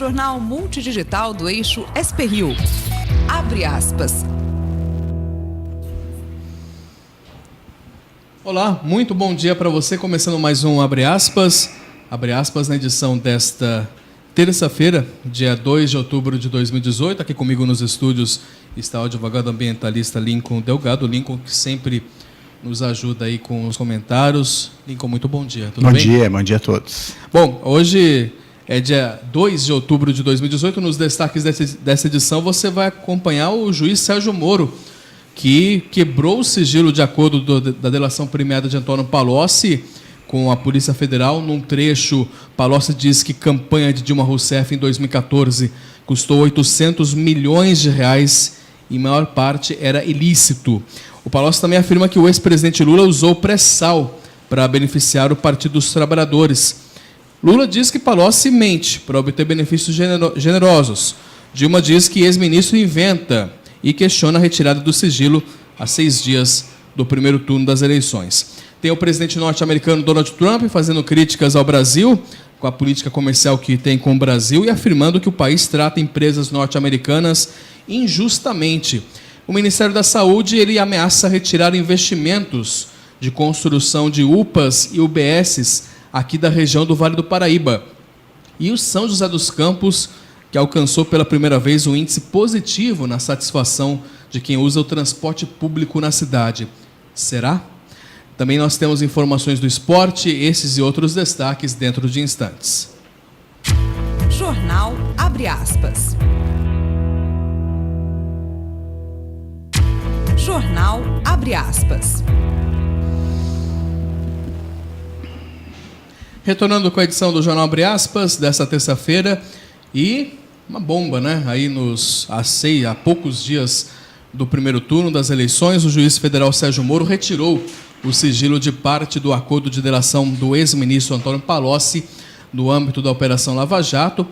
jornal multidigital do eixo SP-Rio. Abre aspas. Olá, muito bom dia para você, começando mais um Abre aspas na edição desta terça-feira, dia 2 de outubro de 2018. Aqui comigo nos estúdios está o advogado ambientalista Lincoln Delgado. Lincoln, que sempre nos ajuda aí com os comentários. Lincoln, muito bom dia, tudo bem? Bom dia a todos. Bom, hoje é dia 2 de outubro de 2018. Nos destaques dessa edição você vai acompanhar o juiz Sérgio Moro, que quebrou o sigilo de acordo da delação premiada de Antônio Palocci com a Polícia Federal. Num trecho, Palocci diz que campanha de Dilma Rousseff em 2014 custou 800 milhões de reais e maior parte era ilícito. O Palocci também afirma que o ex-presidente Lula usou pré-sal para beneficiar o Partido dos Trabalhadores. Lula diz que Palocci mente para obter benefícios generosos. Dilma diz que ex-ministro inventa e questiona a retirada do sigilo a 6 dias do primeiro turno das eleições. Tem o presidente norte-americano Donald Trump fazendo críticas ao Brasil, com a política comercial que tem com o Brasil, e afirmando que o país trata empresas norte-americanas injustamente. O Ministério da Saúde ele ameaça retirar investimentos de construção de UPAs e UBSs aqui da região do Vale do Paraíba. E o São José dos Campos, que alcançou pela primeira vez um índice positivo na satisfação de quem usa o transporte público na cidade. Será? Também nós temos informações do esporte, esses e outros destaques dentro de instantes. Jornal Abre aspas. Jornal Abre aspas. Retornando com a edição do Jornal Abre aspas dessa terça-feira, e uma bomba, né? Aí há poucos dias do primeiro turno das eleições, o juiz federal Sérgio Moro retirou o sigilo de parte do acordo de delação do ex-ministro Antônio Palocci no âmbito da Operação Lava Jato.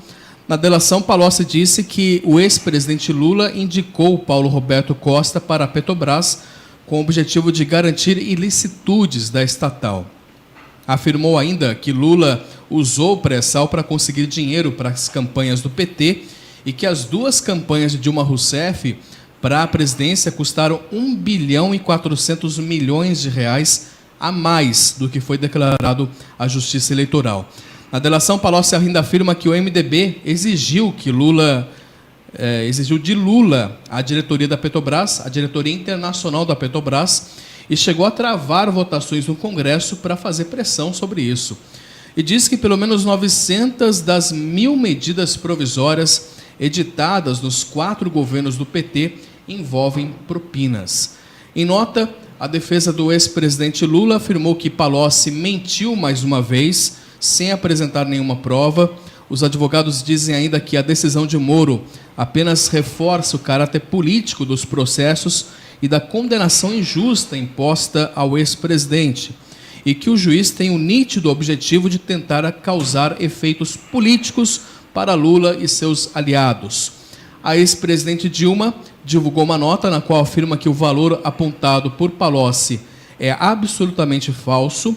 Na delação, Palocci disse que o ex-presidente Lula indicou Paulo Roberto Costa para a Petrobras com o objetivo de garantir ilicitudes da estatal. Afirmou ainda que Lula usou o pré-sal para conseguir dinheiro para as campanhas do PT e que as duas campanhas de Dilma Rousseff para a presidência custaram 1 bilhão e 400 milhões de reais a mais do que foi declarado à Justiça Eleitoral. Na delação, Palocci ainda afirma que o MDB exigiu de Lula a diretoria da Petrobras, a diretoria internacional da Petrobras, e chegou a travar votações no Congresso para fazer pressão sobre isso. E diz que pelo menos 900 das 1.000 medidas provisórias editadas nos 4 governos do PT envolvem propinas. Em nota, a defesa do ex-presidente Lula afirmou que Palocci mentiu mais uma vez, sem apresentar nenhuma prova. Os advogados dizem ainda que a decisão de Moro apenas reforça o caráter político dos processos e da condenação injusta imposta ao ex-presidente, e que o juiz tem o nítido objetivo de tentar causar efeitos políticos para Lula e seus aliados. A ex-presidente Dilma divulgou uma nota na qual afirma que o valor apontado por Palocci é absolutamente falso.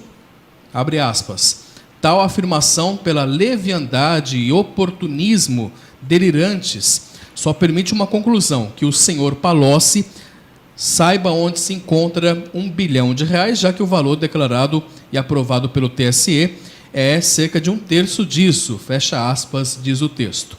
Abre aspas. Tal afirmação, pela leviandade e oportunismo delirantes, só permite uma conclusão, que o senhor Palocci saiba onde se encontra 1 bilhão de reais, já que o valor declarado e aprovado pelo TSE é cerca de 1/3 disso, fecha aspas, diz o texto.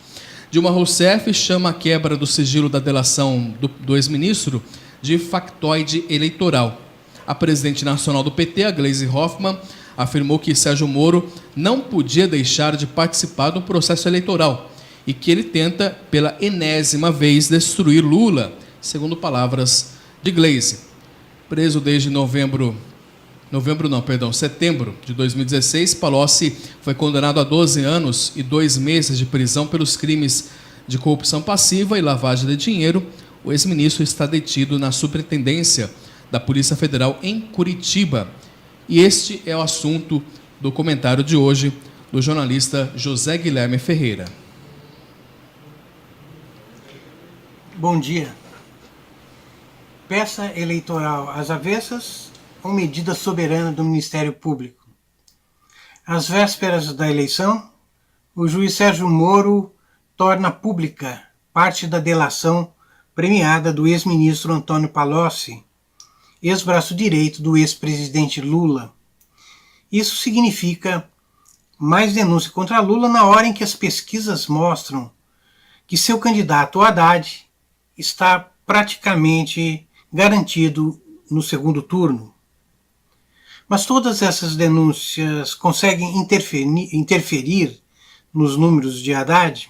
Dilma Rousseff chama a quebra do sigilo da delação do ex-ministro de factoide eleitoral. A presidente nacional do PT, a Gleisi Hoffmann, afirmou que Sérgio Moro não podia deixar de participar do processo eleitoral e que ele tenta, pela enésima vez, destruir Lula, segundo palavras de Gleisi. Preso desde setembro de 2016, Palocci foi condenado a 12 anos e 2 meses de prisão pelos crimes de corrupção passiva e lavagem de dinheiro. O ex-ministro está detido na Superintendência da Polícia Federal em Curitiba. E este é o assunto do comentário de hoje do jornalista José Guilherme Ferreira. Bom dia. Peça eleitoral às avessas ou medida soberana do Ministério Público? Às vésperas da eleição, o juiz Sérgio Moro torna pública parte da delação premiada do ex-ministro Antônio Palocci, ex-braço direito do ex-presidente Lula. Isso significa mais denúncia contra Lula na hora em que as pesquisas mostram que seu candidato Haddad está praticamente garantido no segundo turno. Mas todas essas denúncias conseguem interferir nos números de Haddad?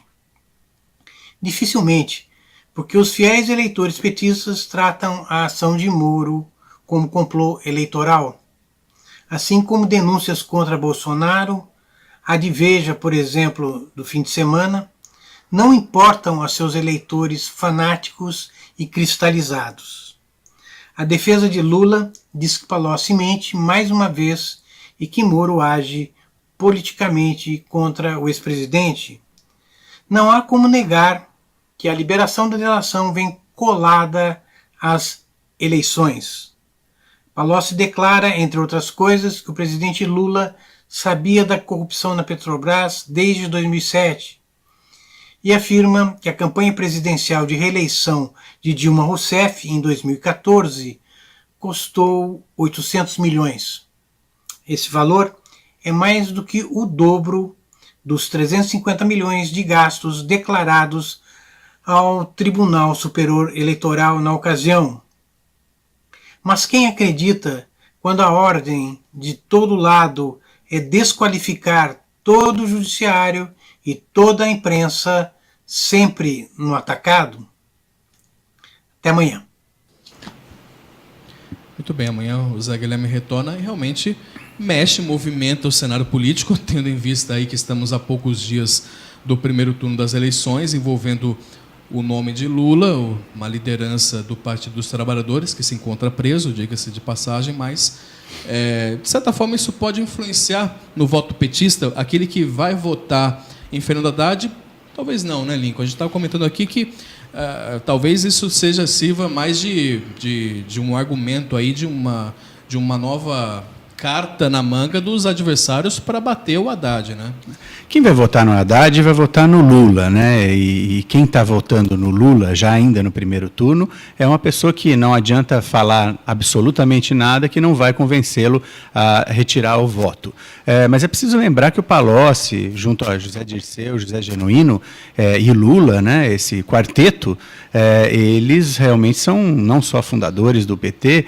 Dificilmente, porque os fiéis eleitores petistas tratam a ação de Moro como complô eleitoral. Assim como denúncias contra Bolsonaro, a de Veja, por exemplo, do fim de semana, não importam a seus eleitores fanáticos e cristalizados. A defesa de Lula diz que Palocci mente mais uma vez e que Moro age politicamente contra o ex-presidente. Não há como negar que a liberação da delação vem colada às eleições. Palocci declara, entre outras coisas, que o presidente Lula sabia da corrupção na Petrobras desde 2007 e afirma que a campanha presidencial de reeleição de Dilma Rousseff em 2014 custou 800 milhões. Esse valor é mais do que o dobro dos 350 milhões de gastos declarados ao Tribunal Superior Eleitoral na ocasião. Mas quem acredita quando a ordem de todo lado é desqualificar todo o judiciário e toda a imprensa sempre no atacado? Até amanhã. Muito bem, amanhã o Zé Guilherme retorna e realmente mexe, movimenta o cenário político, tendo em vista aí que estamos a poucos dias do primeiro turno das eleições, envolvendo o nome de Lula, uma liderança do Partido dos Trabalhadores, que se encontra preso, diga-se de passagem, mas, de certa forma, isso pode influenciar no voto petista, aquele que vai votar em Fernando Haddad. Talvez não, né, Lincoln? A gente estava comentando aqui que talvez isso sirva mais de um argumento aí, de uma nova carta na manga dos adversários para bater o Haddad, né? Quem vai votar no Haddad vai votar no Lula, né? E quem está votando no Lula, já ainda no primeiro turno, é uma pessoa que não adianta falar absolutamente nada que não vai convencê-lo a retirar o voto. Mas é preciso lembrar que o Palocci, junto a José Dirceu, José Genuíno e Lula, né, esse quarteto, eles realmente são não só fundadores do PT,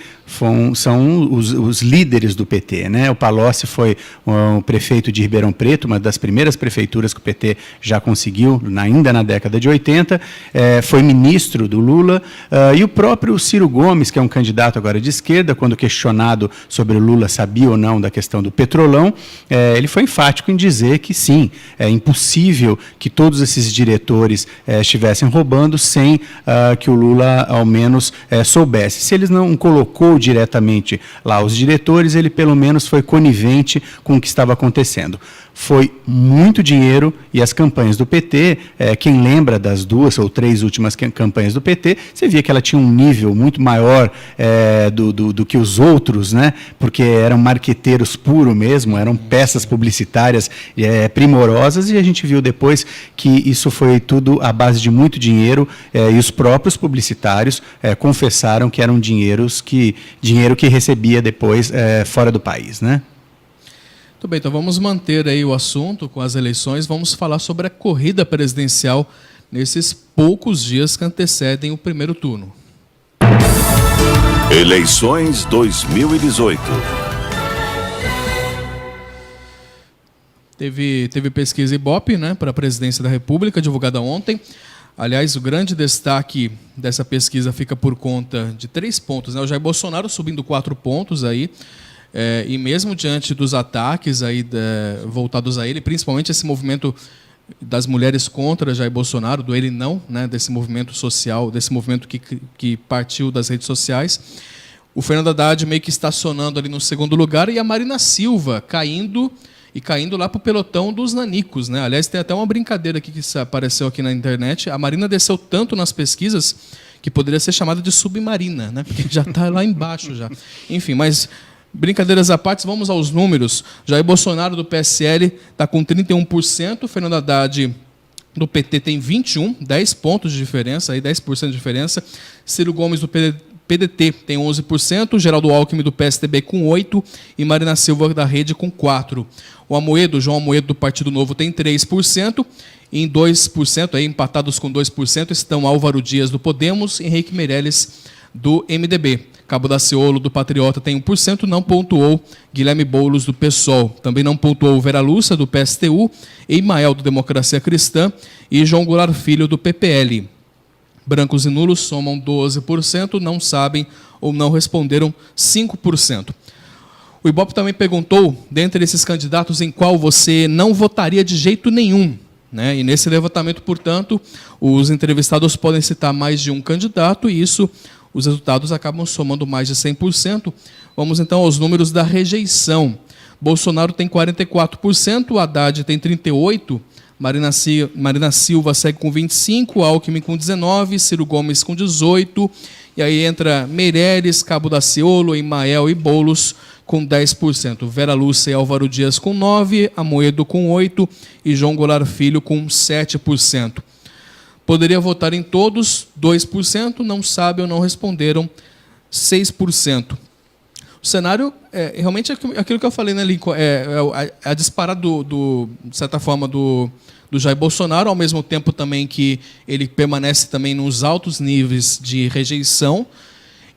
são os líderes do PT, né? O Palocci foi o prefeito de Ribeirão Preto, uma das primeiras prefeituras que o PT já conseguiu, ainda na década de 80, foi ministro do Lula, e o próprio Ciro Gomes, que é um candidato agora de esquerda, quando questionado sobre o Lula sabia ou não da questão do petrolão, ele foi enfático em dizer que sim, é impossível que todos esses diretores estivessem roubando sem que o Lula, ao menos, soubesse. Se ele não colocou diretamente lá os diretores, ele pelo menos foi conivente com o que estava acontecendo. Foi muito dinheiro e as campanhas do PT, quem lembra das 2 ou 3 últimas campanhas do PT, você via que ela tinha um nível muito maior do que os outros, né? Porque eram marqueteiros puro mesmo, eram peças publicitárias primorosas, e a gente viu depois que isso foi tudo à base de muito dinheiro, e os próprios publicitários confessaram que eram dinheiro que recebia depois fora do país, né? Muito bem, então vamos manter aí o assunto com as eleições, vamos falar sobre a corrida presidencial nesses poucos dias que antecedem o primeiro turno. Eleições 2018. Teve pesquisa Ibope, né, para a presidência da República, divulgada ontem. Aliás, o grande destaque dessa pesquisa fica por conta de 3 pontos, né? O Jair Bolsonaro subindo 4 pontos aí, e mesmo diante dos ataques aí voltados a ele, principalmente esse movimento das mulheres contra Jair Bolsonaro, do ele não, né, desse movimento social, desse movimento que partiu das redes sociais, o Fernando Haddad meio que estacionando ali no segundo lugar, e a Marina Silva caindo lá para o pelotão dos nanicos, né? Aliás, tem até uma brincadeira aqui que apareceu aqui na internet. A Marina desceu tanto nas pesquisas que poderia ser chamada de submarina, né? Porque já está lá embaixo já. Enfim, mas brincadeiras à parte, vamos aos números. Jair Bolsonaro, do PSL, está com 31%, Fernando Haddad do PT tem 21, 10 pontos de diferença, aí 10% de diferença. Ciro Gomes do PDT tem 11%, Geraldo Alckmin do PSDB com 8% e Marina Silva da Rede com 4%. O João Amoedo do Partido Novo tem 3%, e em 2%, aí, empatados com 2%, estão Álvaro Dias do Podemos e Henrique Meirelles do MDB. Cabo Daciolo do Patriota tem 1%, não pontuou Guilherme Boulos do PSOL. Também não pontuou Vera Lúcia do PSTU, Emael do Democracia Cristã e João Goulart Filho do PPL. Brancos e nulos somam 12%, não sabem ou não responderam 5%. O Ibope também perguntou, dentre esses candidatos, em qual você não votaria de jeito nenhum. Né? E nesse levantamento, portanto, os entrevistados podem citar mais de um candidato e isso, os resultados acabam somando mais de 100%. Vamos então aos números da rejeição. Bolsonaro tem 44%, Haddad tem 38%, Marina Silva segue com 25%, Alckmin com 19%, Ciro Gomes com 18%, e aí entra Meirelles, Cabo Daciolo, Emael e Boulos com 10%, Vera Lúcia e Álvaro Dias com 9%, Amoedo com 8% e João Goulart Filho com 7%. Poderia votar em todos, 2%, não sabem ou não responderam, 6%. O cenário é realmente aquilo que eu falei, né, Lincoln? A disparada, de certa forma, do Jair Bolsonaro, ao mesmo tempo também que ele permanece também nos altos níveis de rejeição,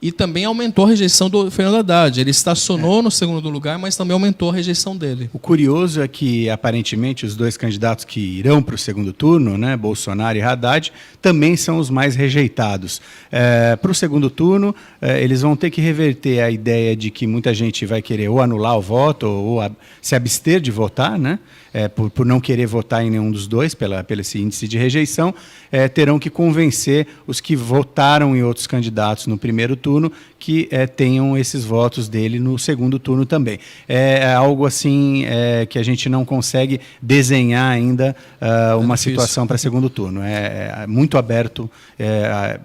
e também aumentou a rejeição do Fernando Haddad. Ele estacionou no segundo lugar, mas também aumentou a rejeição dele. O curioso é que, aparentemente, os dois candidatos que irão para o segundo turno, né, Bolsonaro e Haddad, também são os mais rejeitados. Para o segundo turno, eles vão ter que reverter a ideia de que muita gente vai querer ou anular o voto ou se abster de votar, né, por não querer votar em nenhum dos dois, pelo esse índice de rejeição, terão que convencer os que votaram em outros candidatos no primeiro turno que tenham esses votos dele no segundo turno também. É algo assim que a gente não consegue desenhar ainda uma situação para segundo turno. É muito aberto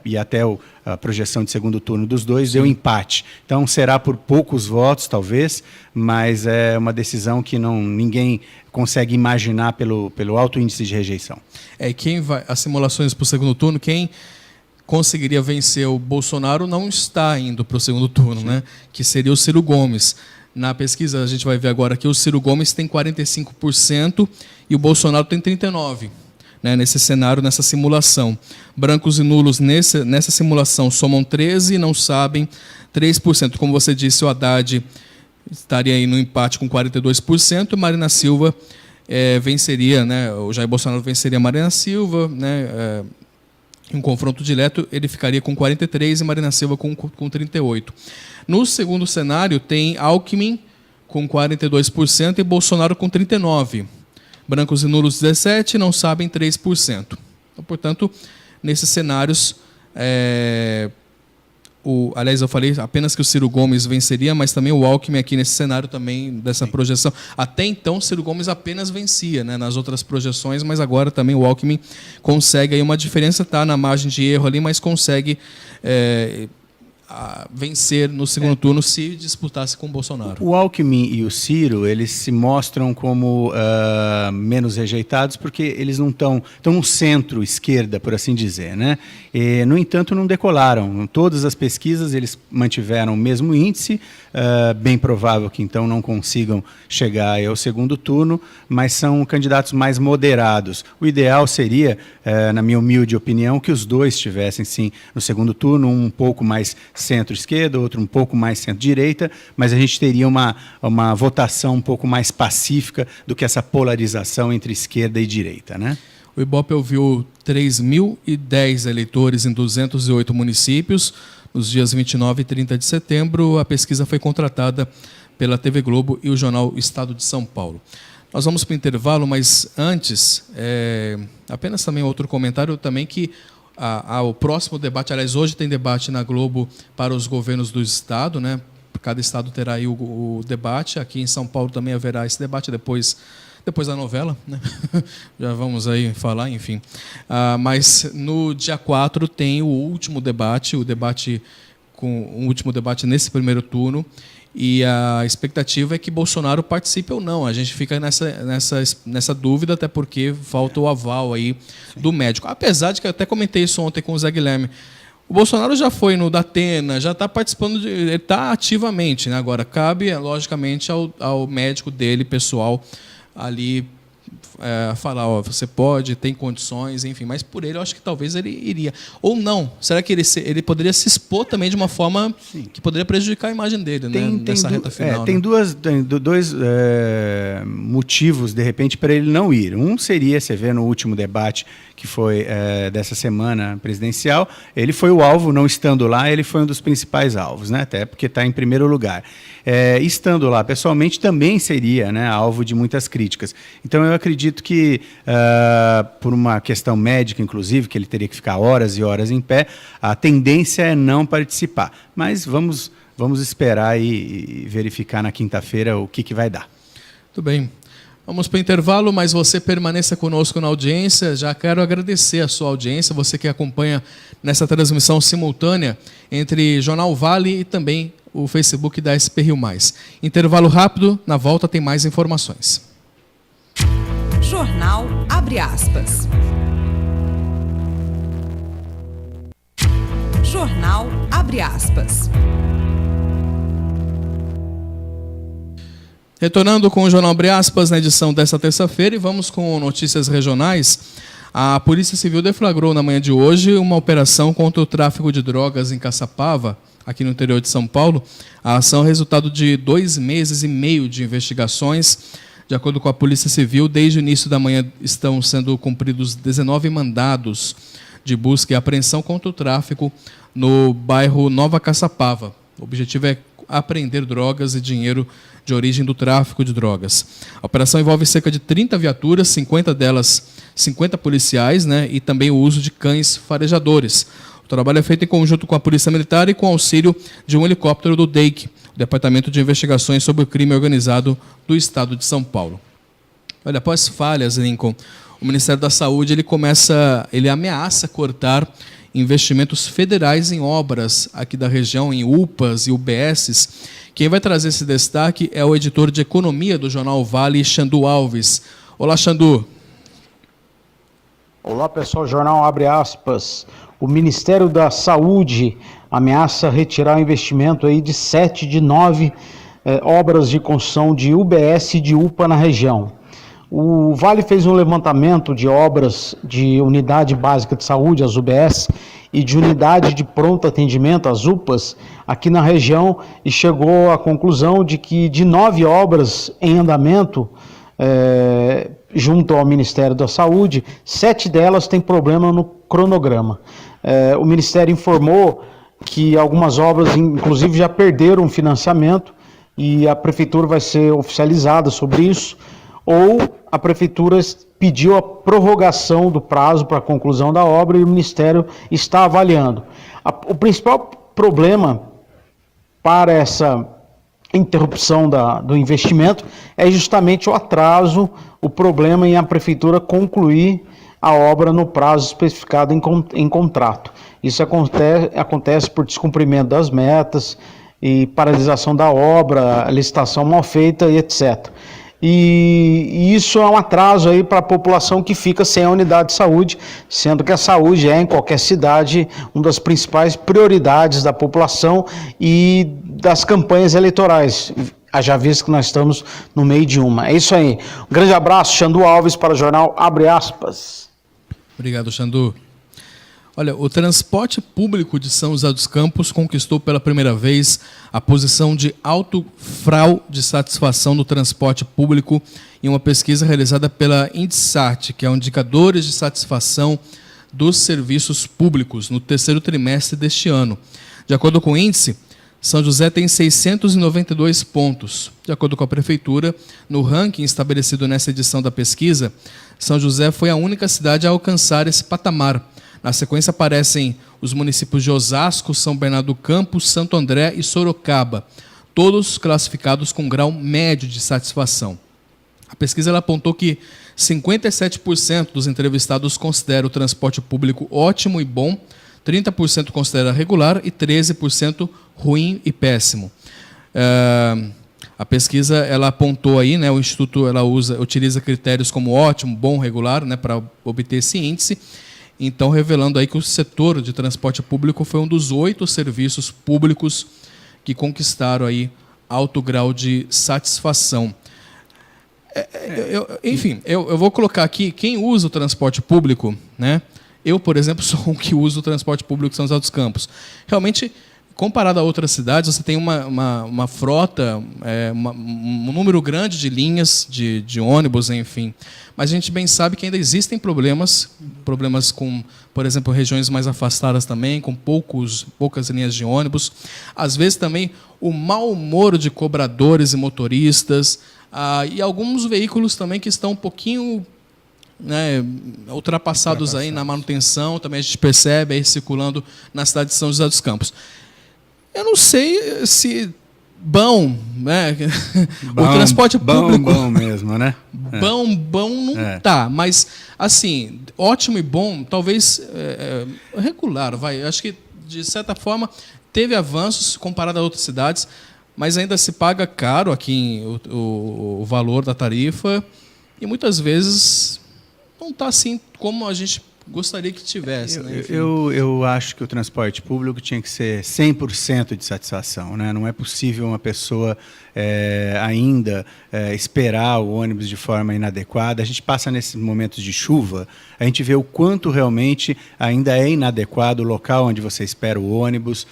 e até a projeção de segundo turno dos dois deu empate. Então será por poucos votos, talvez, mas é uma decisão que ninguém consegue imaginar pelo alto índice de rejeição. As simulações para o segundo turno, quem conseguiria vencer o Bolsonaro não está indo para o segundo turno, né? Que seria o Ciro Gomes. Na pesquisa, a gente vai ver agora que o Ciro Gomes tem 45% e o Bolsonaro tem 39%. Né, nesse cenário, nessa simulação. Brancos e nulos nessa simulação somam 13% e não sabem 3%. Como você disse, o Haddad estaria aí no empate com 42%, e Marina Silva venceria, né, o Jair Bolsonaro venceria Marina Silva, né, em um confronto direto, ele ficaria com 43% e Marina Silva com 38%. No segundo cenário, tem Alckmin com 42% e Bolsonaro com 39%. Brancos e nulos 17%, não sabem 3%. Então, portanto, nesses cenários, aliás, eu falei apenas que o Ciro Gomes venceria, mas também o Alckmin aqui nesse cenário também, dessa projeção. Até então, o Ciro Gomes apenas vencia, né, nas outras projeções, mas agora também o Alckmin consegue aí uma diferença, está na margem de erro ali, mas consegue vencer no segundo turno se disputasse com o Bolsonaro. O Alckmin e o Ciro, eles se mostram como menos rejeitados porque eles não estão no centro-esquerda, por assim dizer, né? E, no entanto, não decolaram. Em todas as pesquisas, eles mantiveram o mesmo índice, bem provável que então não consigam chegar ao segundo turno, mas são candidatos mais moderados. O ideal seria, na minha humilde opinião, que os dois estivessem, sim, no segundo turno, um pouco mais centro-esquerda, outro um pouco mais centro-direita, mas a gente teria uma votação um pouco mais pacífica do que essa polarização entre esquerda e direita, né? O Ibope ouviu 3.010 eleitores em 208 municípios. Nos dias 29 e 30 de setembro, a pesquisa foi contratada pela TV Globo e o jornal Estado de São Paulo. Nós vamos para o intervalo, mas antes, apenas também outro comentário também que o próximo debate, aliás, hoje tem debate na Globo para os governos do Estado, né? Cada estado terá aí o debate. Aqui em São Paulo também haverá esse debate depois da novela, né? Já vamos aí falar, enfim. Mas no dia 4 tem o último debate, o último debate nesse primeiro turno. E a expectativa é que Bolsonaro participe ou não. A gente fica nessa dúvida, até porque falta o aval aí do médico. Apesar de que eu até comentei isso ontem com o Zé Guilherme. O Bolsonaro já foi no Datena, já está participando, ele está ativamente, né? Agora, cabe, logicamente, ao médico dele, pessoal, ali falar, ó, você pode, tem condições, enfim, mas por ele eu acho que talvez ele iria. Ou não, será que ele poderia se expor também de uma forma que poderia prejudicar a imagem dele, né, nessa reta final? Tem né? dois motivos, de repente, para ele não ir. Um seria, você vê no último debate que foi dessa semana presidencial, ele foi o alvo, não estando lá, ele foi um dos principais alvos, né, até porque está em primeiro lugar. Estando lá pessoalmente também seria, né, alvo de muitas críticas. Então eu acredito que, por uma questão médica, inclusive, que ele teria que ficar horas e horas em pé, a tendência é não participar. Mas vamos esperar e verificar na quinta-feira o que vai dar. Tudo bem. Vamos para o intervalo, mas você permaneça conosco na audiência. Já quero agradecer a sua audiência, você que acompanha nessa transmissão simultânea entre Jornal Vale e também o Facebook da SP Rio Mais. Intervalo rápido, na volta tem mais informações. Jornal Abre Aspas. Jornal Abre Aspas. Retornando com o Jornal Abre Aspas na edição desta terça-feira e vamos com notícias regionais. A Polícia Civil deflagrou na manhã de hoje uma operação contra o tráfico de drogas em Caçapava, aqui no interior de São Paulo. A ação é resultado de 2 meses e meio de investigações. De acordo com a Polícia Civil, desde o início da manhã estão sendo cumpridos 19 mandados de busca e apreensão contra o tráfico no bairro Nova Caçapava. O objetivo é apreender drogas e dinheiro de origem do tráfico de drogas. A operação envolve cerca de 30 viaturas, 50 delas 50 policiais, né, e também o uso de cães farejadores. O trabalho é feito em conjunto com a Polícia Militar e com auxílio de um helicóptero do DEIC, o Departamento de Investigações sobre o Crime Organizado do Estado de São Paulo. Olha, após falhas, Lincoln, o Ministério da Saúde ele ameaça cortar investimentos federais em obras aqui da região, em UPAs e UBSs. Quem vai trazer esse destaque é o editor de Economia do Jornal Vale, Xandu Alves. Olá, Xandu. Olá, pessoal. Jornal Abre Aspas. O Ministério da Saúde ameaça retirar investimento aí de 7 de 9 obras de construção de UBS e de UPA na região. O Vale fez um levantamento de obras de unidade básica de saúde, as UBS, e de unidade de pronto atendimento, as UPAs, aqui na região, e chegou à conclusão de que de 9 obras em andamento, junto ao Ministério da Saúde, 7 delas têm problema no cronograma. O Ministério informou que algumas obras, inclusive, já perderam financiamento e a Prefeitura vai ser oficializada sobre isso, ou a Prefeitura pediu a prorrogação do prazo para a conclusão da obra e o Ministério está avaliando. O principal problema para essa interrupção do investimento é justamente o atraso, o problema em a Prefeitura concluir a obra no prazo especificado em contrato. Isso acontece por descumprimento das metas e paralisação da obra, licitação mal feita e etc. E isso é um atraso aí para a população que fica sem a unidade de saúde, sendo que a saúde é, em qualquer cidade, uma das principais prioridades da população e das campanhas eleitorais, haja visto que nós estamos no meio de uma. É isso aí. Um grande abraço, Xandu Alves, para o Jornal Abre Aspas. Obrigado, Xandu. Olha, o transporte público de São José dos Campos conquistou pela primeira vez a posição de alto grau de satisfação no transporte público em uma pesquisa realizada pela Indisat, que é o Indicadores de Satisfação dos Serviços Públicos, no terceiro trimestre deste ano. De acordo com o índice, São José tem 692 pontos. De acordo com a Prefeitura, no ranking estabelecido nessa edição da pesquisa, São José foi a única cidade a alcançar esse patamar. Na sequência aparecem os municípios de Osasco, São Bernardo do Campo, Santo André e Sorocaba, todos classificados com grau médio de satisfação. A pesquisa ela apontou que 57% dos entrevistados consideram o transporte público ótimo e bom, 30% considera regular e 13% ruim e péssimo. A pesquisa ela apontou aí, né, o Instituto utiliza critérios como ótimo, bom, regular, né, para obter esse índice. Então, revelando aí que o setor de transporte público foi um dos 8 serviços públicos que conquistaram aí alto grau de satisfação. Eu vou colocar aqui quem usa o transporte público, né? Eu, por exemplo, sou um que usa o transporte público em São José dos Campos. Realmente, comparado a outras cidades, você tem uma frota, um número grande de linhas de ônibus, enfim. Mas a gente bem sabe que ainda existem problemas com, por exemplo, regiões mais afastadas também, com poucas linhas de ônibus. Às vezes também o mau humor de cobradores e motoristas, e alguns veículos também que estão um pouquinho, né, ultrapassados aí na manutenção, também a gente percebe aí circulando na cidade de São José dos Campos. Eu não sei se bom, né? O transporte público bom mesmo, né? Bom não tá, mas assim, ótimo e bom, talvez regular, vai. Acho que de certa forma teve avanços comparado a outras cidades, mas ainda se paga caro aqui o valor da tarifa e muitas vezes não está assim como a gente gostaria que tivesse. Eu acho que o transporte público tinha que ser 100% de satisfação, né? Não é possível uma pessoa ainda esperar o ônibus de forma inadequada. A gente passa nesses momentos de chuva, a gente vê o quanto realmente ainda é inadequado o local onde você espera o ônibus.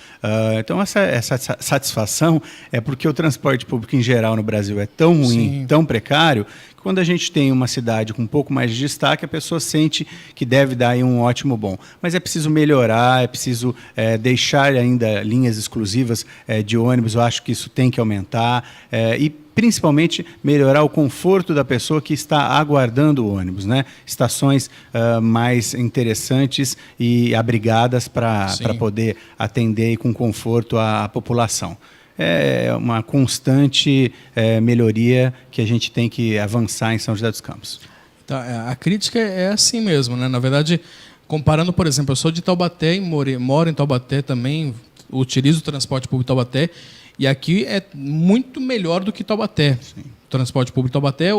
Então, essa satisfação é porque o transporte público em geral no Brasil é tão ruim, Sim. tão precário, que quando a gente tem uma cidade com um pouco mais de destaque, a pessoa sente que deve dar aí um ótimo bom. Mas é preciso melhorar, é preciso deixar ainda linhas exclusivas de ônibus. Eu acho que isso tem que aumentar. E principalmente melhorar o conforto da pessoa que está aguardando o ônibus, né? Estações mais interessantes e abrigadas para poder atender com conforto a população. É uma constante melhoria que a gente tem que avançar em São José dos Campos. Tá, a crítica é assim mesmo, né? Na verdade, comparando, por exemplo, eu sou de Taubaté e moro em Taubaté também, utilizo o transporte público de Taubaté, e aqui é muito melhor do que Taubaté. Sim. O transporte público de Taubaté,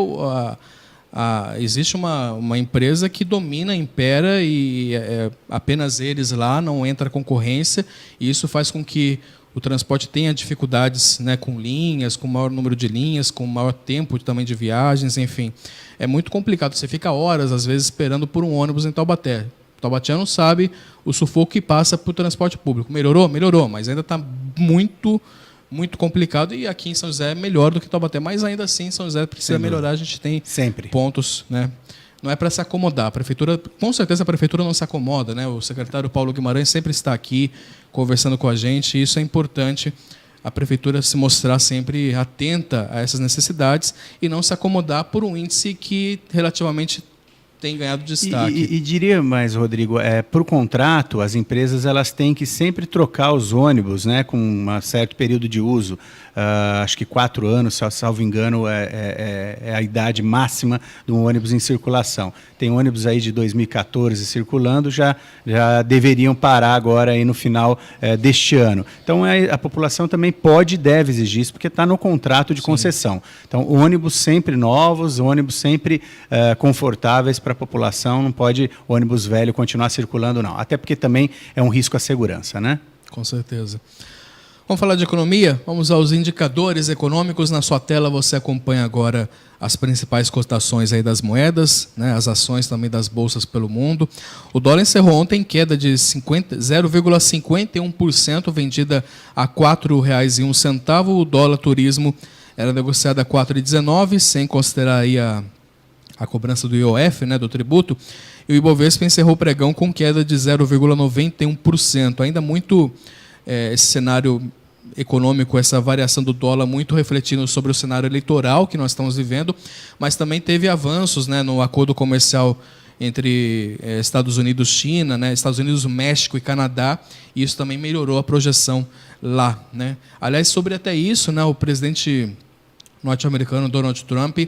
existe uma empresa que domina, impera, e apenas eles lá, não entra concorrência, e isso faz com que o transporte tenha dificuldades, né, com linhas, com maior número de linhas, com maior tempo também de viagens, enfim. É muito complicado. Você fica horas, às vezes, esperando por um ônibus em Taubaté. O taubatiano sabe o sufoco que passa por transporte público. Melhorou? Melhorou, mas ainda está muito, muito complicado. E aqui em São José é melhor do que Taubaté, mas ainda assim São José precisa melhorar. A gente tem pontos, né? Não é para se acomodar. A prefeitura, com certeza a prefeitura não se acomoda, né? O secretário Paulo Guimarães sempre está aqui conversando com a gente, e isso é importante, a prefeitura se mostrar sempre atenta a essas necessidades e não se acomodar por um índice que relativamente tem ganhado destaque. E diria mais, Rodrigo, por contrato, as empresas elas têm que sempre trocar os ônibus, né, com um certo período de uso. Acho que 4 anos, salvo engano, é a idade máxima de um ônibus em circulação. Tem ônibus aí de 2014 circulando, já deveriam parar agora aí no final deste ano. Então, a população também pode e deve exigir isso, porque está no contrato de concessão. Então, ônibus sempre novos, ônibus sempre confortáveis para a população, não pode ônibus velho continuar circulando, não. Até porque também é um risco à segurança, né? Com certeza. Vamos falar de economia? Vamos aos indicadores econômicos. Na sua tela você acompanha agora as principais cotações aí das moedas, né, as ações também das bolsas pelo mundo. O dólar encerrou ontem em queda de 0,51%, vendida a R$ 4,01. O dólar turismo era negociado a R$ 4,19, sem considerar aí a cobrança do IOF, né, do tributo. E o Ibovespa encerrou o pregão com queda de 0,91%. Ainda muito esse cenário econômico, essa variação do dólar muito refletindo sobre o cenário eleitoral que nós estamos vivendo, mas também teve avanços, né, no acordo comercial entre Estados Unidos e China, né, Estados Unidos, México e Canadá, e isso também melhorou a projeção lá, né. Aliás, sobre até isso, né, o presidente norte-americano Donald Trump,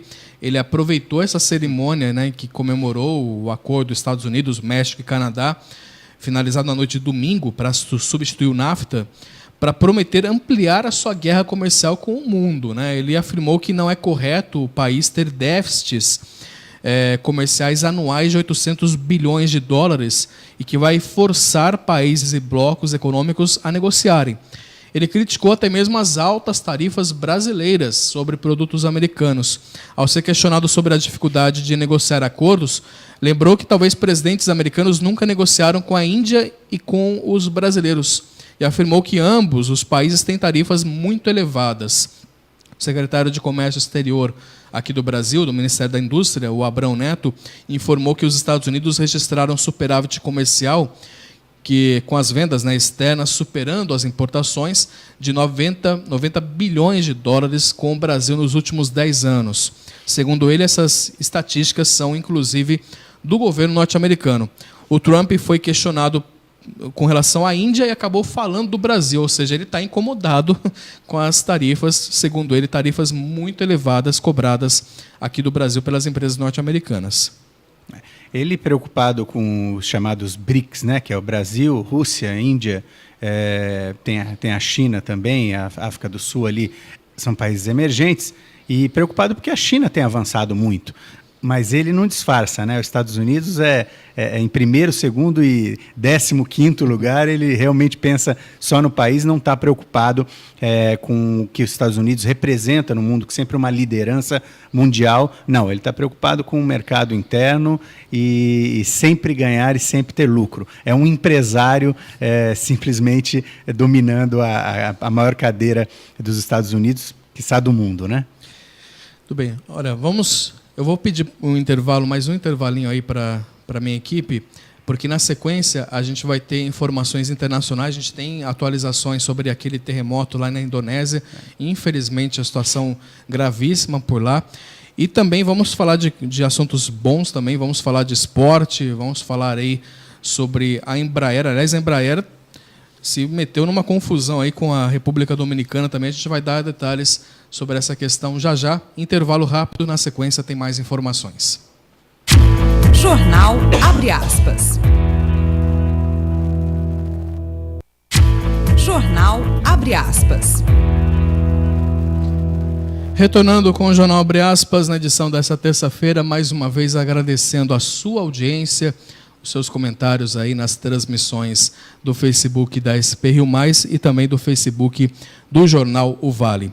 ele aproveitou essa cerimônia, né, que comemorou o acordo Estados Unidos, México e Canadá, finalizado na noite de domingo, para substituir o NAFTA, para prometer ampliar a sua guerra comercial com o mundo, né? Ele afirmou que não é correto o país ter déficits comerciais anuais de 800 bilhões de dólares e que vai forçar países e blocos econômicos a negociarem. Ele criticou até mesmo as altas tarifas brasileiras sobre produtos americanos. Ao ser questionado sobre a dificuldade de negociar acordos, lembrou que talvez presidentes americanos nunca negociaram com a Índia e com os brasileiros, e afirmou que ambos os países têm tarifas muito elevadas. O secretário de Comércio Exterior aqui do Brasil, do Ministério da Indústria, o Abrão Neto, informou que os Estados Unidos registraram superávit comercial que, com as vendas, né, externas superando as importações, de 90 bilhões de dólares com o Brasil nos últimos 10 anos. Segundo ele, essas estatísticas são, inclusive, do governo norte-americano. O Trump foi questionado com relação à Índia e acabou falando do Brasil, ou seja, ele está incomodado com as tarifas, segundo ele, tarifas muito elevadas cobradas aqui do Brasil pelas empresas norte-americanas. Ele preocupado com os chamados BRICS, né, que é o Brasil, Rússia, Índia, tem a China também, a África do Sul ali, são países emergentes, e preocupado porque a China tem avançado muito. Mas ele não disfarça, né? Os Estados Unidos em primeiro, segundo e 15º lugar, ele realmente pensa só no país, não está preocupado com o que os Estados Unidos representa no mundo, que sempre é uma liderança mundial. Não, ele está preocupado com o mercado interno e sempre ganhar e sempre ter lucro. É um empresário simplesmente dominando a maior cadeira dos Estados Unidos, quiçá do mundo, né? Tudo bem. Olha, eu vou pedir mais um intervalinho aí para a minha equipe, porque na sequência a gente vai ter informações internacionais, a gente tem atualizações sobre aquele terremoto lá na Indonésia, infelizmente a situação gravíssima por lá, e também vamos falar de assuntos bons também, vamos falar de esporte, vamos falar aí sobre a Embraer. Aliás, a Embraer se meteu numa confusão aí com a República Dominicana também, a gente vai dar detalhes sobre essa questão já. Intervalo rápido, na sequência tem mais informações. Jornal Abre Aspas. Jornal Abre Aspas. Retornando com o Jornal Abre Aspas, na edição dessa terça-feira, mais uma vez agradecendo a sua audiência, os seus comentários aí nas transmissões do Facebook da SP Rio Mais e também do Facebook do Jornal O Vale.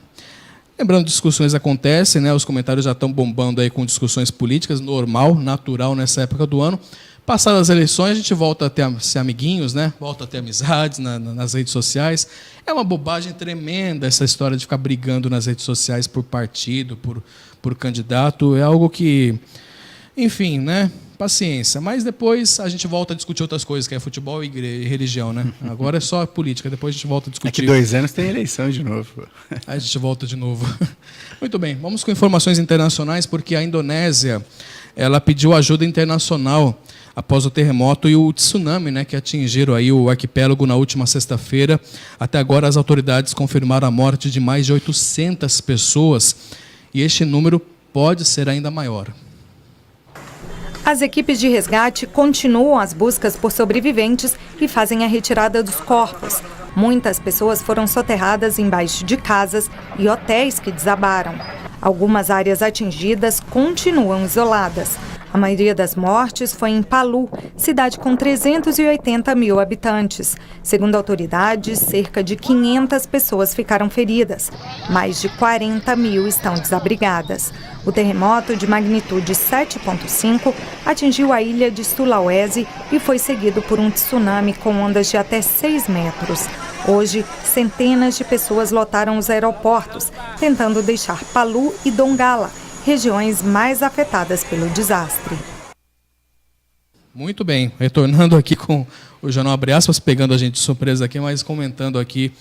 Lembrando, discussões acontecem, né? Os comentários já estão bombando aí com discussões políticas, normal, natural nessa época do ano. Passadas as eleições, a gente volta a ser amiguinhos, né? Volta a ter amizades nas redes sociais. É uma bobagem tremenda essa história de ficar brigando nas redes sociais por partido, por candidato. É algo que, enfim, né? Paciência. Mas depois a gente volta a discutir outras coisas, que é futebol e religião, né? Agora é só política, depois a gente volta a discutir. Daqui 2 anos tem eleição de novo. Aí a gente volta de novo. Muito bem, vamos com informações internacionais, porque a Indonésia ela pediu ajuda internacional após o terremoto e o tsunami, né, que atingiram aí o arquipélago na última sexta-feira. Até agora as autoridades confirmaram a morte de mais de 800 pessoas e este número pode ser ainda maior. As equipes de resgate continuam as buscas por sobreviventes e fazem a retirada dos corpos. Muitas pessoas foram soterradas embaixo de casas e hotéis que desabaram. Algumas áreas atingidas continuam isoladas. A maioria das mortes foi em Palu, cidade com 380 mil habitantes. Segundo autoridades, cerca de 500 pessoas ficaram feridas. Mais de 40 mil estão desabrigadas. O terremoto, de magnitude 7,5, atingiu a ilha de Sulawesi e foi seguido por um tsunami com ondas de até 6 metros. Hoje, centenas de pessoas lotaram os aeroportos, tentando deixar Palu e Donggala, regiões mais afetadas pelo desastre. Muito bem, retornando aqui com o Jornal Abre Aspas, pegando a gente de surpresa aqui, mas comentando aqui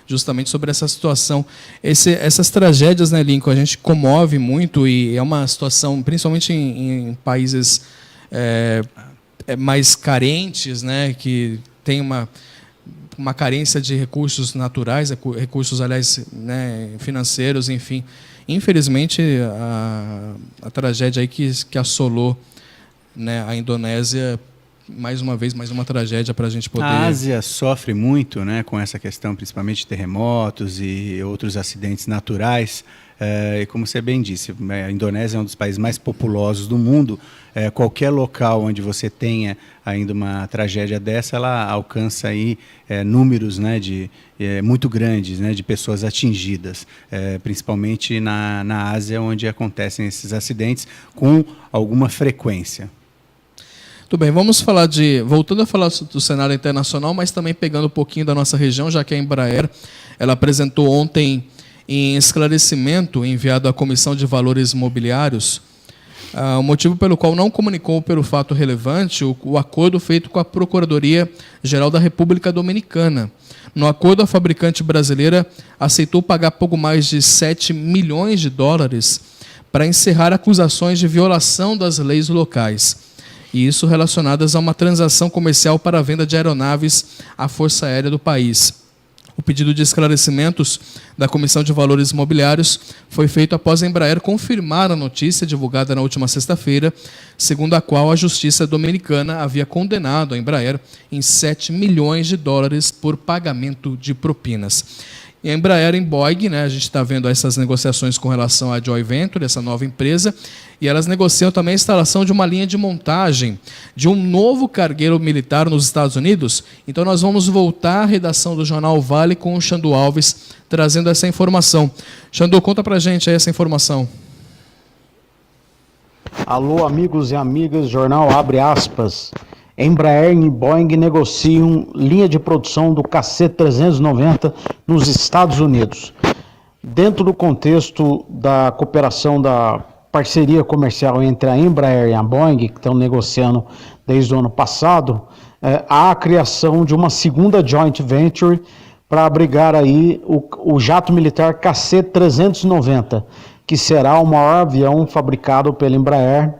justamente sobre essa situação. Essas tragédias, né, Lincoln, a gente comove muito e é uma situação, principalmente em países mais carentes, né, que tem uma carência de recursos naturais, recursos, aliás, né, financeiros, enfim. Infelizmente, a tragédia aí que assolou, né, a Indonésia mais uma vez, mais uma tragédia para a gente poder... A Ásia sofre muito, né, com essa questão, principalmente de terremotos e outros acidentes naturais. E como você bem disse, a Indonésia é um dos países mais populosos do mundo. Qualquer local onde você tenha ainda uma tragédia dessa, ela alcança aí números, né, muito grandes, né, de pessoas atingidas, principalmente na Ásia, onde acontecem esses acidentes com alguma frequência. Tudo bem, vamos falar voltando a falar do cenário internacional, mas também pegando um pouquinho da nossa região, já que a Embraer, ela apresentou ontem em esclarecimento enviado à Comissão de Valores Imobiliários, o motivo pelo qual não comunicou pelo fato relevante o acordo feito com a Procuradoria-Geral da República Dominicana. No acordo, a fabricante brasileira aceitou pagar pouco mais de 7 milhões de dólares para encerrar acusações de violação das leis locais, e isso relacionadas a uma transação comercial para a venda de aeronaves à Força Aérea do país. O pedido de esclarecimentos da Comissão de Valores Imobiliários foi feito após a Embraer confirmar a notícia divulgada na última sexta-feira, segundo a qual a Justiça Dominicana havia condenado a Embraer em 7 milhões de dólares por pagamento de propinas. E a Embraer em Boeing, né, a gente está vendo essas negociações com relação à Joint Venture, essa nova empresa, e elas negociam também a instalação de uma linha de montagem de um novo cargueiro militar nos Estados Unidos. Então nós vamos voltar à redação do Jornal Vale com o Xandu Alves trazendo essa informação. Xandu, conta pra gente aí essa informação. Alô, amigos e amigas, jornal abre aspas. Embraer e Boeing negociam linha de produção do KC-390 nos Estados Unidos. Dentro do contexto da cooperação da parceria comercial entre a Embraer e a Boeing, que estão negociando desde o ano passado, há a criação de uma segunda joint venture para abrigar aí o jato militar KC-390, que será o maior avião fabricado pela Embraer,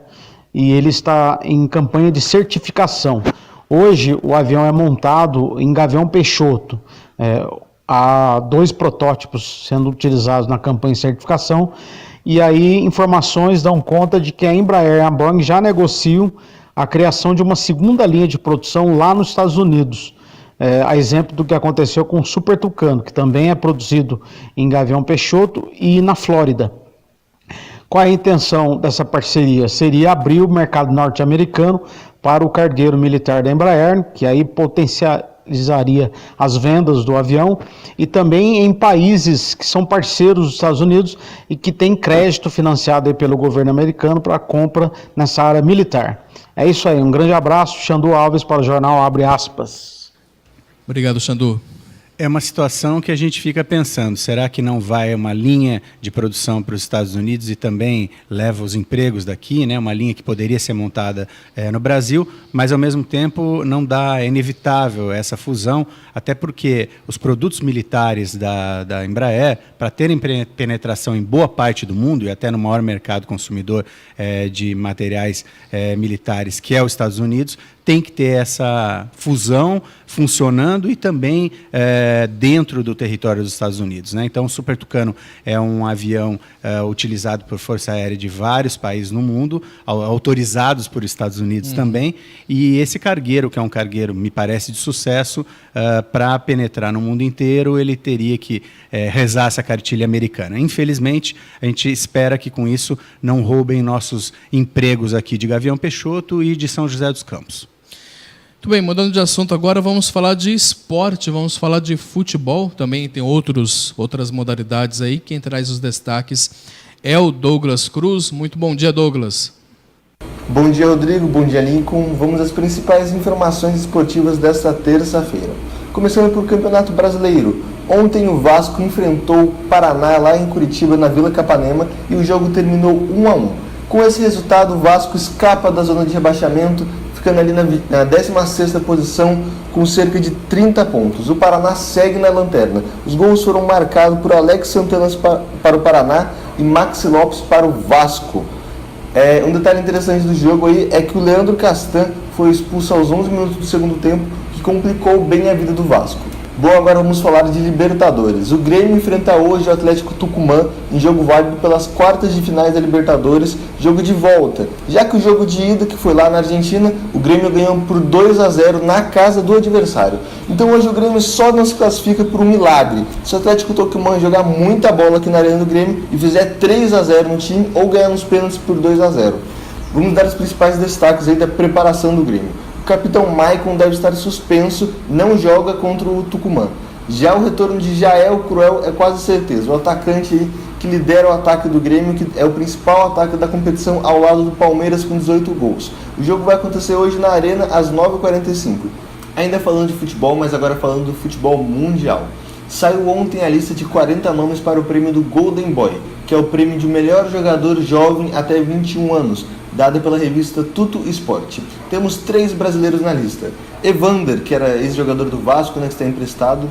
e ele está em campanha de certificação. Hoje o avião é montado em Gavião Peixoto. Há 2 protótipos sendo utilizados na campanha de certificação, e aí informações dão conta de que a Embraer e a Boeing já negociam a criação de uma segunda linha de produção lá nos Estados Unidos. A exemplo do que aconteceu com o Super Tucano, que também é produzido em Gavião Peixoto e na Flórida. Qual é a intenção dessa parceria? Seria abrir o mercado norte-americano para o cargueiro militar da Embraer, que aí potencializaria as vendas do avião, e também em países que são parceiros dos Estados Unidos e que têm crédito financiado aí pelo governo americano para compra nessa área militar. É isso aí, um grande abraço, Xandu Alves para o jornal Abre Aspas. Obrigado, Xandu. É uma situação que a gente fica pensando, será que não vai uma linha de produção para os Estados Unidos e também leva os empregos daqui, né? Uma linha que poderia ser montada no Brasil, mas ao mesmo tempo não dá, é inevitável essa fusão, até porque os produtos militares da Embraer, para terem penetração em boa parte do mundo e até no maior mercado consumidor de materiais militares, que é os Estados Unidos, tem que ter essa fusão funcionando e também dentro do território dos Estados Unidos, né? Então, o Super Tucano é um avião utilizado por Força Aérea de vários países no mundo, autorizados por Estados Unidos também, e esse cargueiro, que é um cargueiro, me parece, de sucesso, para penetrar no mundo inteiro, ele teria que rezar essa cartilha americana. Infelizmente, a gente espera que com isso não roubem nossos empregos aqui de Gavião Peixoto e de São José dos Campos. Muito bem, mudando de assunto agora, vamos falar de esporte, vamos falar de futebol, também tem outras modalidades aí. Quem traz os destaques é o Douglas Cruz. Muito bom dia, Douglas. Bom dia, Rodrigo, bom dia, Lincoln. Vamos às principais informações esportivas desta terça-feira. Começando pelo Campeonato Brasileiro. Ontem o Vasco enfrentou o Paraná lá em Curitiba, na Vila Capanema, e o jogo terminou 1-1. Com esse resultado, o Vasco escapa da zona de rebaixamento, ficando ali na 16ª posição com cerca de 30 pontos. O Paraná segue na lanterna. Os gols foram marcados por Alex Santana para o Paraná e Maxi Lopes para o Vasco. Um detalhe interessante do jogo aí é que o Leandro Castan foi expulso aos 11 minutos do segundo tempo, que complicou bem a vida do Vasco. Bom, agora vamos falar de Libertadores. O Grêmio enfrenta hoje o Atlético Tucumã em jogo válido pelas quartas de finais da Libertadores, jogo de volta. Já que o jogo de ida, que foi lá na Argentina, o Grêmio ganhou por 2-0 na casa do adversário. Então hoje o Grêmio só não se classifica por um milagre. Se o Atlético Tucumã jogar muita bola aqui na arena do Grêmio e fizer 3-0 no time ou ganhar nos pênaltis por 2-0. Vamos dar os principais destaques aí da preparação do Grêmio. O capitão Maicon deve estar suspenso, não joga contra o Tucumã. Já o retorno de Jael Cruel é quase certeza. O atacante aí que lidera o ataque do Grêmio, que é o principal ataque da competição ao lado do Palmeiras com 18 gols. O jogo vai acontecer hoje na Arena às 9h45. Ainda falando de futebol, mas agora falando do futebol mundial. Saiu ontem a lista de 40 nomes para o prêmio do Golden Boy, que é o prêmio de melhor jogador jovem até 21 anos, dada pela revista Tuto Sport. Temos 3 brasileiros na lista. Evander, que era ex-jogador do Vasco, que está emprestado.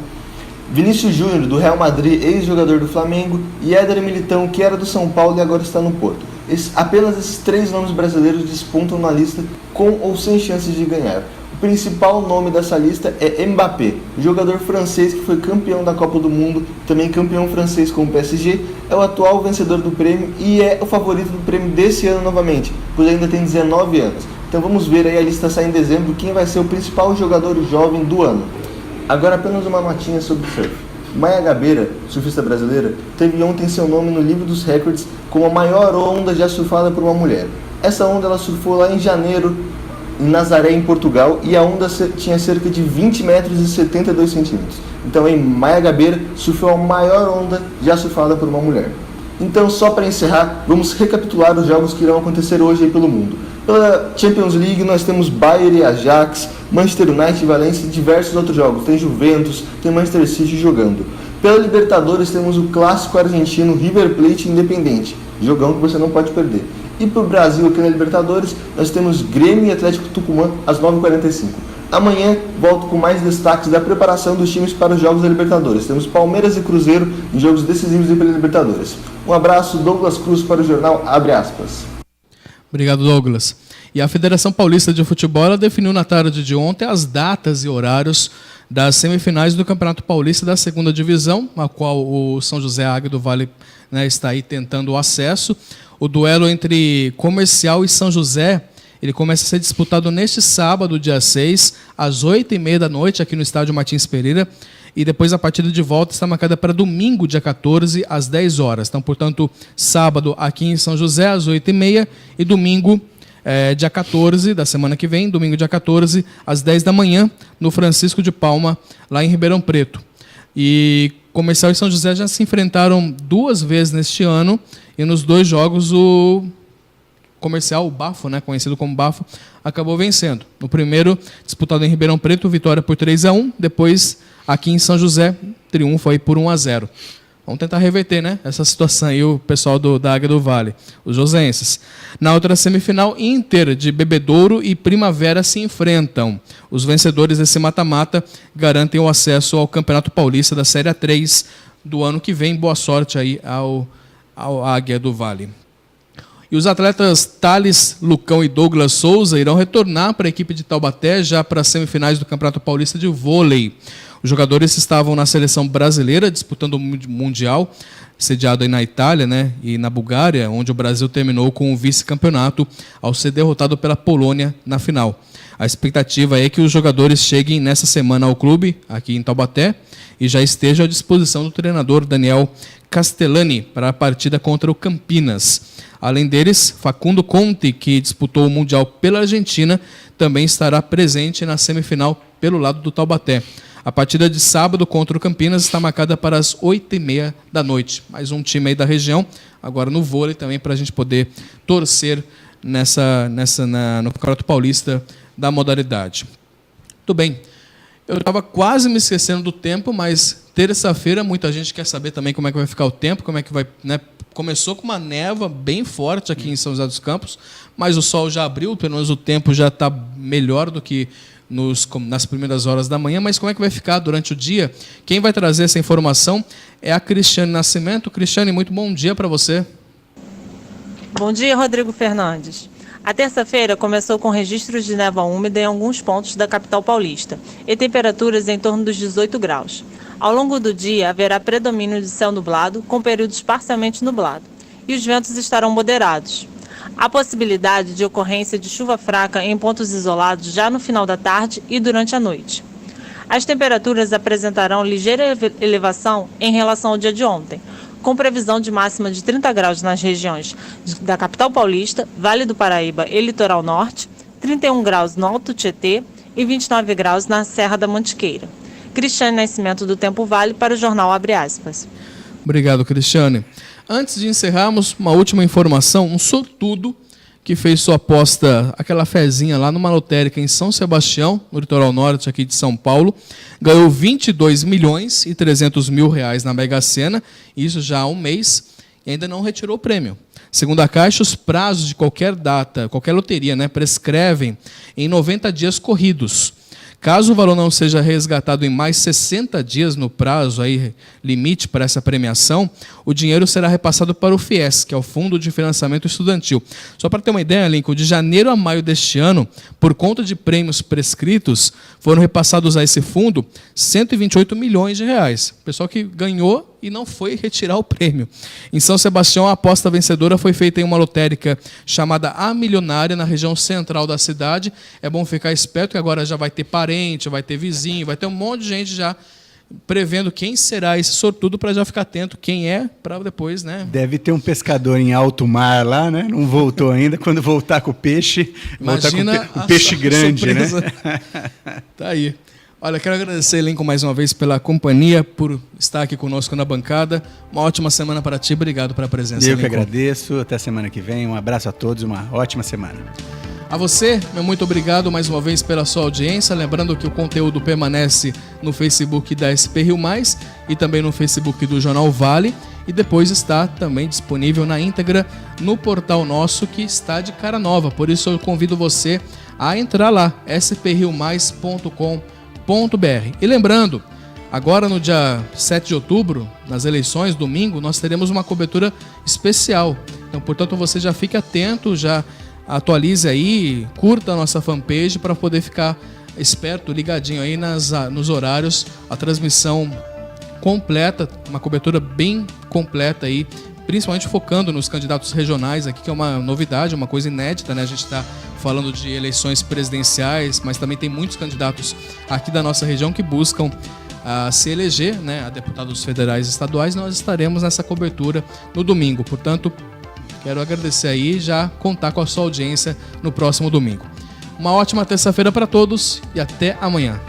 Vinícius Júnior, do Real Madrid, ex-jogador do Flamengo. E Éder Militão, que era do São Paulo e agora está no Porto. Apenas esses 3 nomes brasileiros despontam na lista com ou sem chances de ganhar. O principal nome dessa lista é Mbappé, jogador francês que foi campeão da Copa do Mundo, também campeão francês com o PSG, é o atual vencedor do prêmio e é o favorito do prêmio desse ano novamente, pois ainda tem 19 anos. Então vamos ver aí, a lista sai em dezembro, quem vai ser o principal jogador jovem do ano. Agora apenas uma notinha sobre o surf. Maia Gabeira, surfista brasileira, teve ontem seu nome no livro dos recordes como a maior onda já surfada por uma mulher. Essa onda ela surfou lá em janeiro, em Nazaré, em Portugal, e a onda tinha cerca de 20 metros e 72 centímetros. Então, em Maia Gabeira, surfou a maior onda já surfada por uma mulher. Então, só para encerrar, vamos recapitular os jogos que irão acontecer hoje aí pelo mundo. Pela Champions League, nós temos Bayern e Ajax, Manchester United e Valência e diversos outros jogos. Tem Juventus, tem Manchester City jogando. Pela Libertadores, temos o clássico argentino River Plate e Independente, jogão que você não pode perder. E para o Brasil, aqui na Libertadores, nós temos Grêmio e Atlético Tucumã às 9h45. Amanhã, volto com mais destaques da preparação dos times para os Jogos da Libertadores. Temos Palmeiras e Cruzeiro em jogos decisivos pela Libertadores. Um abraço, Douglas Cruz para o jornal Abre Aspas. Obrigado, Douglas. E a Federação Paulista de Futebol ela definiu na tarde de ontem as datas e horários das semifinais do Campeonato Paulista da 2ª Divisão, a qual o São José Águia do Vale, né, está aí tentando o acesso. O duelo entre Comercial e São José, ele começa a ser disputado neste sábado, dia 6, às 8h30 da noite, aqui no estádio Martins Pereira. E depois a partida de volta está marcada para domingo, dia 14, às 10 horas. Então, portanto, sábado aqui em São José, às 8h30, e domingo, dia 14 da semana que vem, domingo, dia 14, às 10 da manhã, no Francisco de Palma, lá em Ribeirão Preto. E Comercial e São José já se enfrentaram 2 vezes neste ano, e nos 2 jogos o Comercial, o Bafo, né, conhecido como Bafo, acabou vencendo. No primeiro, disputado em Ribeirão Preto, vitória por 3-1, depois aqui em São José, triunfo aí por 1-0. Vamos tentar reverter, né, essa situação aí, o pessoal da Águia do Vale, os joseenses. Na outra semifinal, Inter de Bebedouro e Primavera se enfrentam. Os vencedores desse mata-mata garantem o acesso ao Campeonato Paulista da Série A3 do ano que vem. Boa sorte aí ao Águia do Vale. E os atletas Thales, Lucão e Douglas Souza irão retornar para a equipe de Taubaté já para as semifinais do Campeonato Paulista de Vôlei. Os jogadores estavam na seleção brasileira disputando o Mundial, sediado aí na Itália, né, e na Bulgária, onde o Brasil terminou com o vice-campeonato ao ser derrotado pela Polônia na final. A expectativa é que os jogadores cheguem nessa semana ao clube, aqui em Taubaté, e já estejam à disposição do treinador Daniel Castellani para a partida contra o Campinas. Além deles, Facundo Conte, que disputou o Mundial pela Argentina, também estará presente na semifinal pelo lado do Taubaté. A partida de sábado contra o Campinas está marcada para as 8h30 da noite. Mais um time aí da região, agora no vôlei também, para a gente poder torcer no Campeonato Paulista da modalidade. Tudo bem. Eu estava quase me esquecendo do tempo, mas terça-feira muita gente quer saber também como é que vai ficar o tempo, como é que vai, né? Começou com uma névoa bem forte aqui em São José dos Campos, mas o sol já abriu, pelo menos o tempo já está melhor do que nas primeiras horas da manhã. Mas como é que vai ficar durante o dia? Quem vai trazer essa informação é a Cristiane Nascimento. Cristiane, muito bom dia para você. Bom dia, Rodrigo Fernandes. A terça-feira começou com registros de névoa úmida em alguns pontos da capital paulista e temperaturas em torno dos 18 graus. Ao longo do dia haverá predomínio de céu nublado com períodos parcialmente nublados e os ventos estarão moderados. Há possibilidade de ocorrência de chuva fraca em pontos isolados já no final da tarde e durante a noite. As temperaturas apresentarão ligeira elevação em relação ao dia de ontem, com previsão de máxima de 30 graus nas regiões da capital paulista, Vale do Paraíba e Litoral Norte, 31 graus no Alto Tietê e 29 graus na Serra da Mantiqueira. Cristiane Nascimento do Tempo Vale para o jornal Abre Aspas. Obrigado, Cristiane. Antes de encerrarmos, uma última informação, um sortudo que fez sua aposta, aquela fezinha lá numa lotérica em São Sebastião, no litoral norte aqui de São Paulo, ganhou 22 milhões e 300 mil reais na Mega Sena, isso já há um mês, e ainda não retirou o prêmio. Segundo a Caixa, os prazos de qualquer data, qualquer loteria, prescrevem em 90 dias corridos. Caso o valor não seja resgatado em mais 60 dias no prazo aí, limite para essa premiação, o dinheiro será repassado para o FIES, que é o Fundo de Financiamento Estudantil. Só para ter uma ideia, Lincoln, de janeiro a maio deste ano, por conta de prêmios prescritos, foram repassados a esse fundo 128 milhões de reais. O pessoal que ganhou e não foi retirar o prêmio. Em São Sebastião, a aposta vencedora foi feita em uma lotérica chamada A Milionária, na região central da cidade. É bom ficar esperto que agora já vai ter parente, vai ter vizinho, vai ter um monte de gente já prevendo quem será esse sortudo para já ficar atento quem é, para depois, Deve ter um pescador em alto mar lá, Não voltou ainda. Quando voltar com o peixe, imagina voltar com o peixe grande, surpresa. Tá aí. Olha, quero agradecer, Lincoln, mais uma vez pela companhia, por estar aqui conosco na bancada. Uma ótima semana para ti. Obrigado pela presença, Eu Lincoln. que agradeço. Até semana que vem. Um abraço a todos. Uma ótima semana. A você, meu muito obrigado mais uma vez pela sua audiência. Lembrando que o conteúdo permanece no Facebook da SP Rio Mais e também no Facebook do Jornal Vale. E depois está também disponível na íntegra no portal nosso, que está de cara nova. Por isso eu convido você a entrar lá, spriomais.com.br. E lembrando, agora no dia 7 de outubro, nas eleições, domingo, nós teremos uma cobertura especial. Então, portanto, você já fique atento, já atualize aí, curta a nossa fanpage para poder ficar esperto, ligadinho aí nos horários, a transmissão completa, uma cobertura bem completa aí, principalmente focando nos candidatos regionais aqui, que é uma novidade, uma coisa inédita, A gente está falando de eleições presidenciais, mas também tem muitos candidatos aqui da nossa região que buscam se eleger, a deputados federais e estaduais. Nós estaremos nessa cobertura no domingo. Portanto, quero agradecer aí e já contar com a sua audiência no próximo domingo. Uma ótima terça-feira para todos e até amanhã.